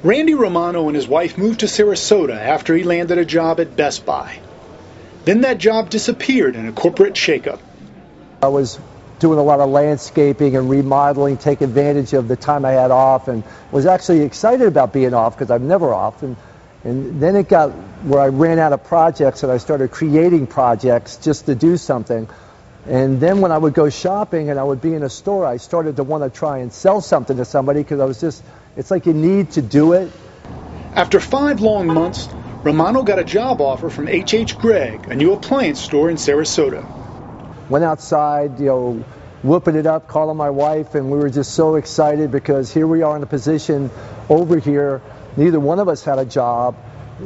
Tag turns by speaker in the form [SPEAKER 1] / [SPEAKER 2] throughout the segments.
[SPEAKER 1] Randy Romano and his wife moved to Sarasota after he landed a job at Best Buy. Then that job disappeared in a corporate shakeup.
[SPEAKER 2] I was doing a lot of landscaping and remodeling, take advantage of the time I had off, and was actually excited about being off because I'm never off. And then it got where I ran out of projects and I started creating projects just to do something. And then when I would go shopping and I would be in a store, I started to want to try and sell something to somebody because I was just, it's like you need to do it.
[SPEAKER 1] After 5 long months, Romano got a job offer from H.H. Gregg, a new appliance store in Sarasota.
[SPEAKER 2] Went outside, whooping it up, calling my wife, and we were just so excited because here we are in a position over here. Neither one of us had a job.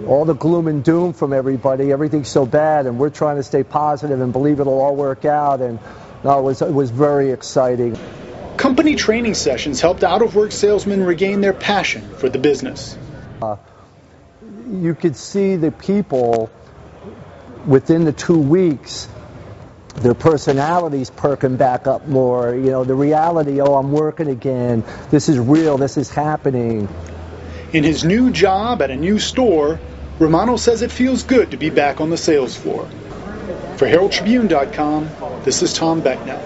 [SPEAKER 2] All the gloom and doom from everybody, everything's so bad, and we're trying to stay positive and believe it'll all work out. And no, it was very exciting.
[SPEAKER 1] Company training sessions helped out-of-work salesmen regain their passion for the business.
[SPEAKER 2] You could see the people within the 2 weeks, their personalities perking back up more. The reality, I'm working again. This is real. This is happening.
[SPEAKER 1] In his new job at a new store, Romano says it feels good to be back on the sales floor. For HeraldTribune.com, this is Tom Becknell.